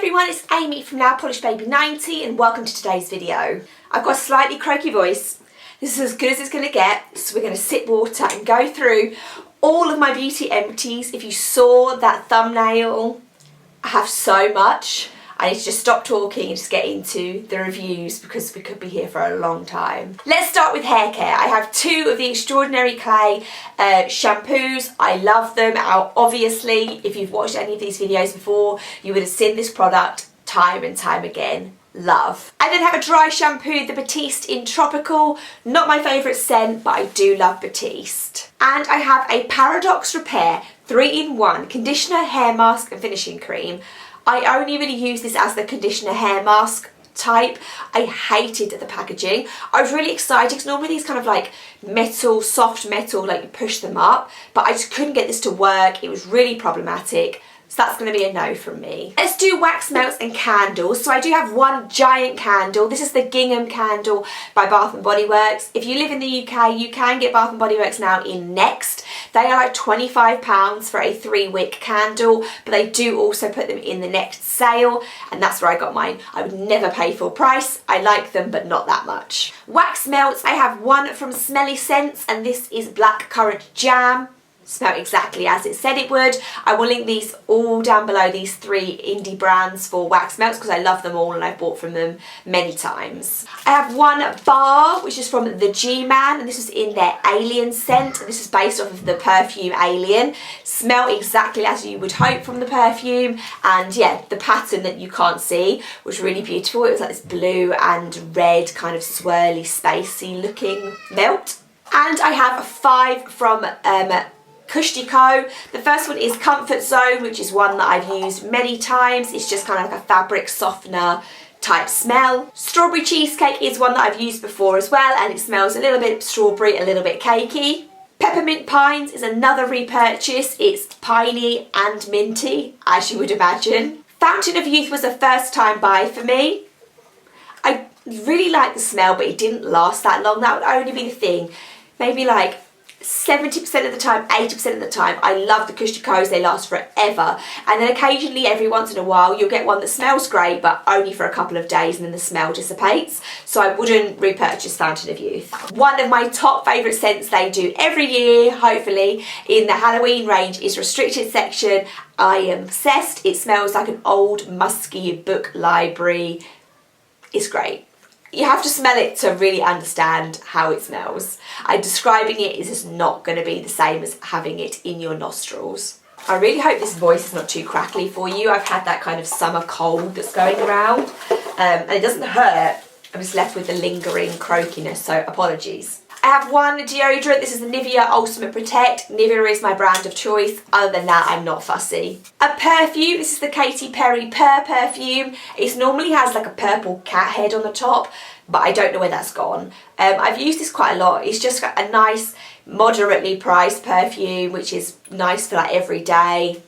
everyone, it's Amy from Lollipolish Baby 90 and welcome to today's video. I've got a slightly croaky voice. This is as good as it's going to get, so we're going to sip water and go through all of my beauty empties. If you saw that thumbnail, I have so much. I need to just stop talking and just get into the reviews because we could be here for a long time. Let's start with hair care. I have two of the Extraordinary Clay shampoos. I love them. Obviously, if you've watched any of these videos before, you would have seen this product time and time again. Love. I then have a dry shampoo, the Batiste in Tropical. Not my favourite scent, but I do love Batiste. And I have a Paradox Repair 3-in-1 conditioner, hair mask and finishing cream. I only really use this as the conditioner hair mask type. I hated the packaging. I was really excited because normally these kind of like metal, soft metal, like you push them up, but I just couldn't get this to work. It was really problematic. So that's going to be a no from me. Let's do wax melts and candles. So I do have one giant candle. This is the Gingham candle by Bath & Body Works. If you live in the UK, you can get Bath & Body Works now in Next. They are like £25 for a 3-wick candle, but they do also put them in the Next sale, and that's where I got mine. I would never pay full price. I like them, but not that much. Wax melts, I have one from Smelly Scents, and this is Black Currant Jam. Smell exactly as it said it would. I will link these all down below, these 3 indie brands for wax melts, because I love them all and I've bought from them many times. I have one bar which is from the G-Man, and this is in their Alien scent, and this is based off of the perfume Alien. Smell exactly as you would hope from the perfume, and yeah, the pattern that you can't see was really beautiful. It was like this blue and red kind of swirly spacey looking melt. And I have 5 from Cushtico. The first one is Comfort Zone, which is one that I've used many times. It's just kind of like a fabric softener type smell. Strawberry Cheesecake is one that I've used before as well, and it smells a little bit strawberry, a little bit cakey. Peppermint Pines is another repurchase. It's piney and minty, as you would imagine. Fountain of Youth was a first time buy for me. I really like the smell, but it didn't last that long. That would only be the thing. Maybe like 70% of the time, 80% of the time. I love the Cushticos, they last forever. And then occasionally, every once in a while, you'll get one that smells great, but only for a couple of days, and then the smell dissipates. So I wouldn't repurchase Fountain of Youth. One of my top favourite scents they do every year, hopefully, in the Halloween range is Restricted Section. I am obsessed. It smells like an old musky book library. It's great. You have to smell it to really understand how it smells. Describing it is just not going to be the same as having it in your nostrils. I really hope this voice is not too crackly for you. I've had that kind of summer cold that's going around, and it doesn't hurt. I'm just left with the lingering croakiness, so apologies. I have one deodorant. This is the Nivea Ultimate Protect. Nivea is my brand of choice. Other than that, I'm not fussy. A perfume. This is the Katy Perry Purr perfume. It normally has like a purple cat head on the top, but I don't know where that's gone. I've used this quite a lot. It's just got a nice, moderately priced perfume, which is nice for like every day.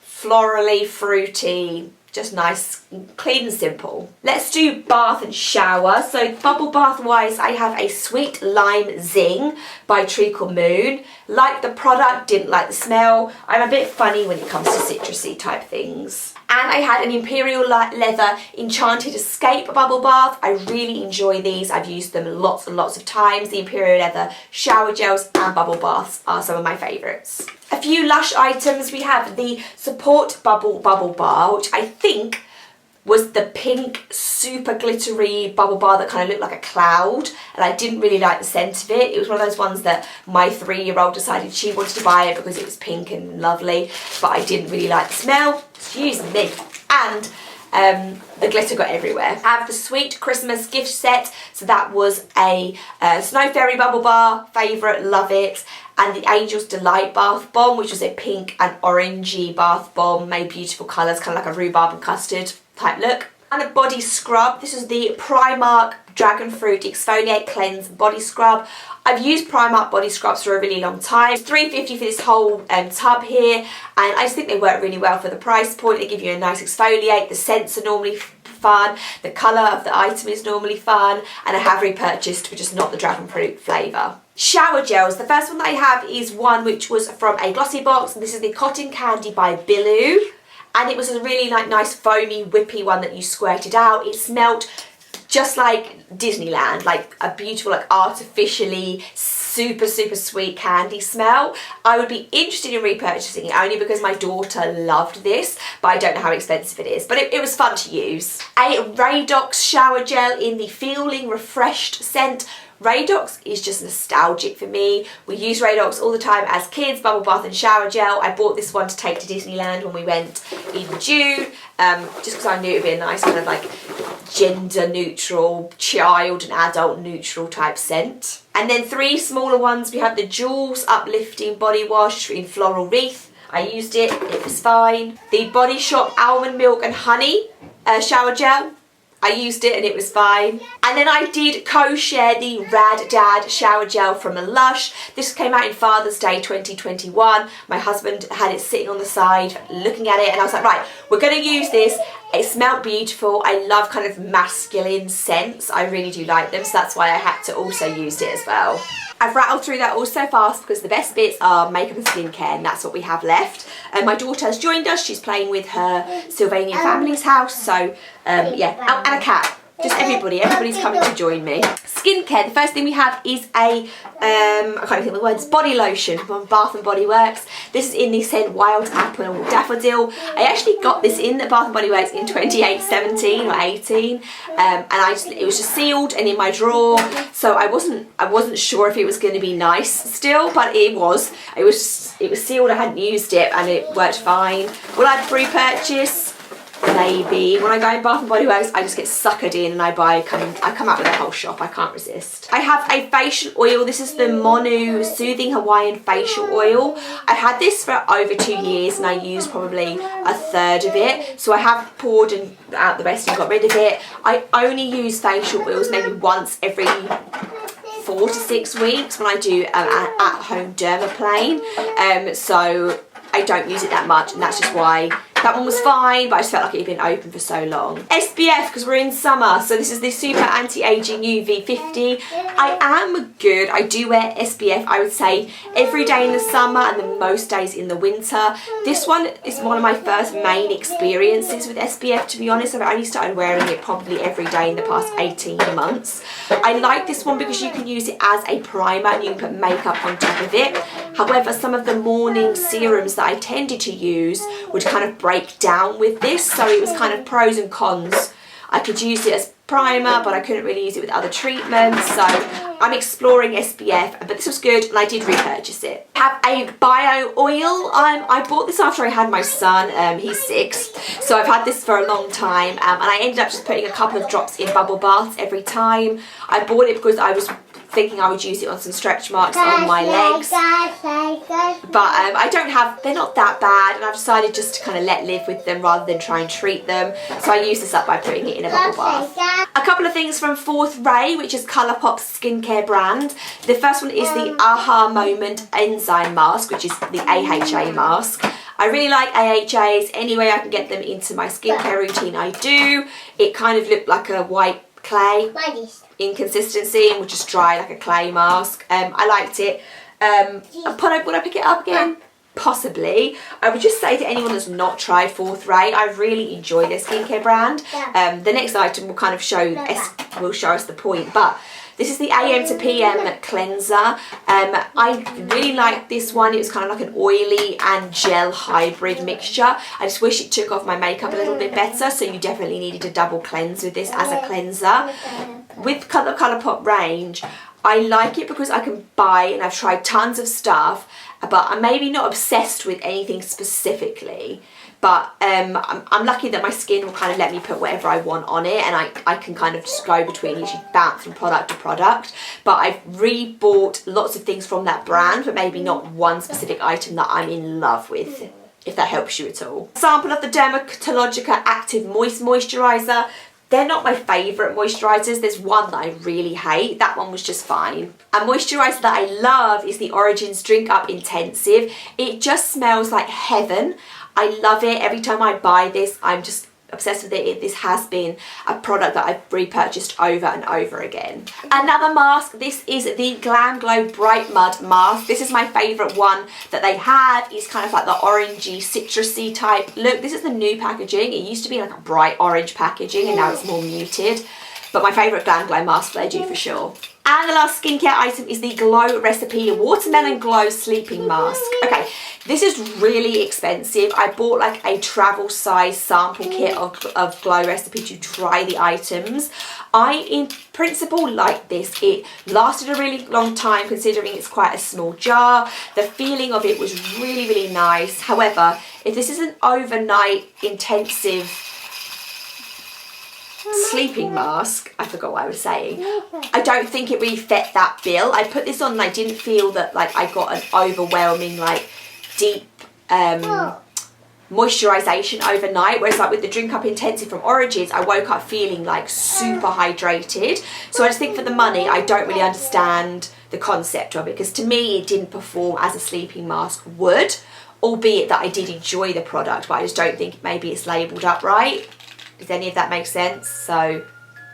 Florally, fruity. Just nice, clean and simple. Let's do bath and shower. So bubble bath wise, I have a Sweet Lime Zing by Treacle Moon. Liked the product, didn't like the smell. I'm a bit funny when it comes to citrusy type things. And I had an Imperial Leather Enchanted Escape bubble bath. I really enjoy these. I've used them lots and lots of times. The Imperial Leather shower gels and bubble baths are some of my favourites. A few Lush items. We have the Support Bubble Bar, which I think was the pink super glittery bubble bar that kind of looked like a cloud, and I didn't really like the scent of it. It was one of those ones that my 3-year-old decided she wanted to buy it because it was pink and lovely, but I didn't really like the smell. Excuse me. And the glitter got everywhere. I have the Sweet Christmas gift set. So that was a Snow Fairy bubble bar, favourite, love it. And the Angel's Delight bath bomb, which was a pink and orangey bath bomb, made beautiful colours, kind of like a rhubarb and custard type look. And a body scrub. This is the Primark Dragon Fruit Exfoliate Cleanse Body Scrub. I've used Primark body scrubs for a really long time. It's $3.50 for this whole tub here, and I just think they work really well for the price point. They give you a nice exfoliate. The scents are normally fun. The colour of the item is normally fun, and I have repurchased, but just not the dragon fruit flavour. Shower gels. The first one that I have is one which was from a glossy box, and this is the Cotton Candy by Bilou. and it was a really like nice foamy whippy one that you squirted out. It smelled just like Disneyland, like a beautiful, like artificially super sweet candy smell. I would be interested in repurchasing it only because my daughter loved this, but I don't know how expensive it is, but it was fun to use. A Radox shower gel in the Feeling Refreshed scent. Radox is just nostalgic for me. We used Radox all the time as kids, bubble bath and shower gel. I bought this one to take to Disneyland when we went in June, just because I knew it would be a nice kind of like gender neutral, child and adult neutral type scent. And then 3 smaller ones. We have the Jules Uplifting Body Wash in Floral Wreath. I used it, it was fine. The Body Shop Almond Milk and Honey shower gel. I used it and it was fine. And then I did co-share the Rad Dad shower gel from Lush. This came out in Father's Day 2021. My husband had it sitting on the side looking at it, and I was like, right, we're going to use this. It smelled beautiful. I love kind of masculine scents. I really do like them, so that's why I had to also use it as well. I've rattled through that all so fast because the best bits are makeup and skincare, and that's what we have left. My daughter has joined us. She's playing with her Sylvanian family's house, so yeah, and a cat. Just everybody's coming to join me. Skincare, the first thing we have is a, I can't even think of the words, body lotion from Bath and Body Works. This is in the scent Wild Apple and Daffodil. I actually got this in at Bath and Body Works in 17 or 18, and it was just sealed and in my drawer, so I wasn't sure if it was going to be nice still, but it was. It was sealed, I hadn't used it, and it worked fine. Will I repurchase? Maybe. When I go in Bath and Body Works, I just get suckered in and I come out with a whole shop. I can't resist. I have a facial oil. This is the Monu Soothing Hawaiian Facial Oil. I've had this for over 2 years and I used probably a third of it. So I have poured out the rest and got rid of it. I only use facial oils maybe once every 4 to 6 weeks when I do at-home dermaplane. So I don't use it that much, and that's just why that one was fine, but I just felt like it had been open for so long. SPF, because we're in summer, so this is the Super Anti-Aging UV 50. I am good. I do wear SPF, I would say, every day in the summer and then most days in the winter. This one is one of my first main experiences with SPF, to be honest. I've only started wearing it probably every day in the past 18 months. I like this one because you can use it as a primer and you can put makeup on top of it. However, some of the morning serums that I tended to use would kind of break down with this, so it was kind of pros and cons. I could use it as primer, but I couldn't really use it with other treatments, so I'm exploring SPF, but this was good and I did repurchase it. I have a bio oil. I bought this after I had my son. He's 6, so I've had this for a long time, and I ended up just putting a couple of drops in bubble baths every time. I bought it because I was thinking I would use it on some stretch marks on my legs, but they're not that bad, and I've decided just to kind of let live with them rather than try and treat them, so I use this up by putting it in a bubble bath. A couple of things from Fourth Ray, which is Colourpop's skincare brand. The first one is the Aha Moment Enzyme Mask, which is the AHA mask. I really like AHAs. Any way I can get them into my skincare routine, I do. It kind of looked like a white clay in consistency and would just dry like a clay mask. I liked it. Would I pick it up again? Possibly. I would just say to anyone that's not tried Fourth Ray, I really enjoy their skincare brand. The next item will kind of show us the point, but this is the AM to PM cleanser. I really like this one. It was kind of like an oily and gel hybrid mixture. I just wish it took off my makeup a little bit better, so you definitely needed a double cleanse with this as a cleanser. With the Colourpop range, I like it because I can buy, and I've tried tons of stuff, but I'm maybe not obsessed with anything specifically. But I'm lucky that my skin will kind of let me put whatever I want on it, and I can kind of just go between, usually bounce from product to product. But I've re-bought lots of things from that brand, but maybe not one specific item that I'm in love with, if that helps you at all. Sample of the Dermatologica Active Moist Moisturiser. They're not my favourite moisturisers. There's one that I really hate. That one was just fine. A moisturiser that I love is the Origins Drink Up Intensive. It just smells like heaven. I love it. Every time I buy this, I'm just obsessed with it. This has been a product that I've repurchased over and over again. Another mask, this is the Glam Glow Bright Mud Mask. This is my favourite one that they had. It's kind of like the orangey, citrusy type look. This is the new packaging. It used to be like a bright orange packaging and now it's more muted. But my favourite Glam Glow mask that I do for sure. And the last skincare item is the Glow Recipe Watermelon Glow Sleeping Mask. Okay, this is really expensive. I bought like a travel size sample kit of Glow Recipe to try the items. I, in principle, like this. It lasted a really long time considering it's quite a small jar. The feeling of it was really, really nice. However, if this is an overnight intensive sleeping mask, I forgot what I was saying, I don't think it really fit that bill. I put this on and I didn't feel that like I got an overwhelming like deep moisturization overnight, whereas like with the Drink Up Intensive from Origins, I woke up feeling like super hydrated. So I just think for the money, I don't really understand the concept of it, because to me it didn't perform as a sleeping mask would, albeit that I did enjoy the product, but I just don't think maybe it's labelled up right. Does any of that make sense? So,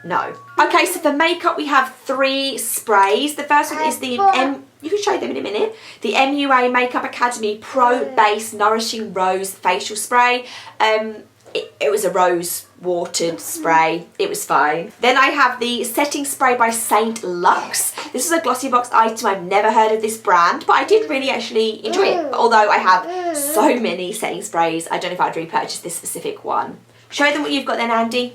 no. Okay, so for makeup we have 3 sprays. The first one is the you can show them in a minute. The MUA Makeup Academy Pro Base Nourishing Rose Facial Spray. It was a rose watered spray. It was fine. Then I have the Setting Spray by Saint Luxe. This is a glossy box item. I've never heard of this brand, but I did really actually enjoy it. Although I have so many setting sprays, I don't know if I'd repurchase this specific one. Show them what you've got then, Andie.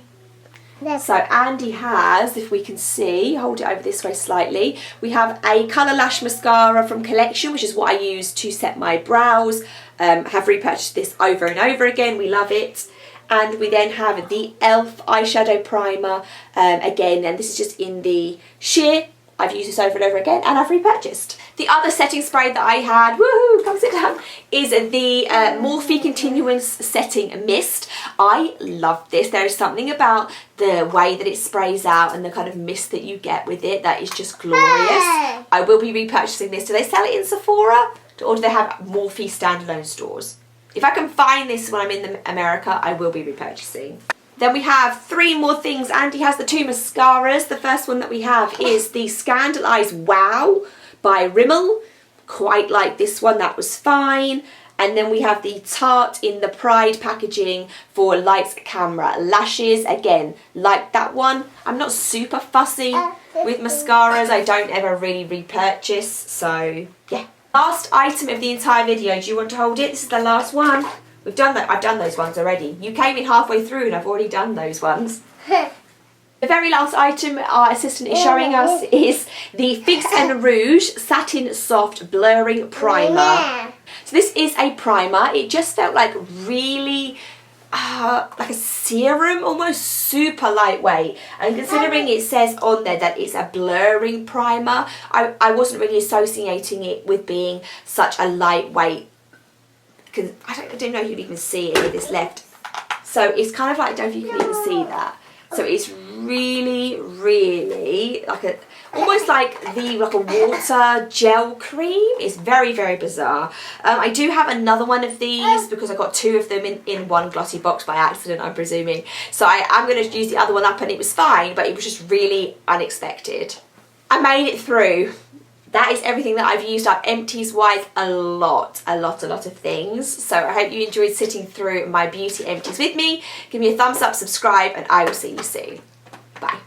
So Andie has, if we can see, hold it over this way slightly, we have a Colour Lash Mascara from Collection, which is what I use to set my brows. Have repurchased this over and over again. We love it. And we then have the e.l.f. Eyeshadow Primer, again, and this is just in the sheer. I've used this over and over again and I've repurchased. The other setting spray that I had, woohoo, come sit down, is the Morphe Continuance Setting Mist. I love this. There is something about the way that it sprays out and the kind of mist that you get with it that is just glorious. I will be repurchasing this. Do they sell it in Sephora? Or do they have Morphe standalone stores? If I can find this when I'm in America, I will be repurchasing. Then we have 3 more things. Andie has the 2 mascaras. The first one that we have is the Scandalise Wow by Rimmel. Quite like this one, that was fine. And then we have the Tarte in the Pride packaging for Lights Camera Lashes. Again, like that one. I'm not super fussy with mascaras. I don't ever really repurchase, so yeah. Last item of the entire video. Do you want to hold it? This is the last one. We've done that. I've done those ones already. You came in halfway through and I've already done those ones. The very last item our assistant is showing us is the Fix and Rouge Satin Soft Blurring Primer. So this is a primer. It just felt like really like a serum, almost super lightweight. And considering it says on there that it's a blurring primer, I wasn't really associating it with being such a lightweight, because I don't know if you can even see it with this left. So it's kind of like, I don't know if you can even see that. So it's really, really like a, almost like a water gel cream. It's very, very bizarre. I do have another one of these because I got 2 of them in one glossy box by accident, I'm presuming. So I am going to use the other one up and it was fine, but it was just really unexpected. I made it through. That is everything that I've used up Empties wise. A lot of things. So I hope you enjoyed sitting through my beauty empties with me. Give me a thumbs up, subscribe, and I will see you soon. Bye.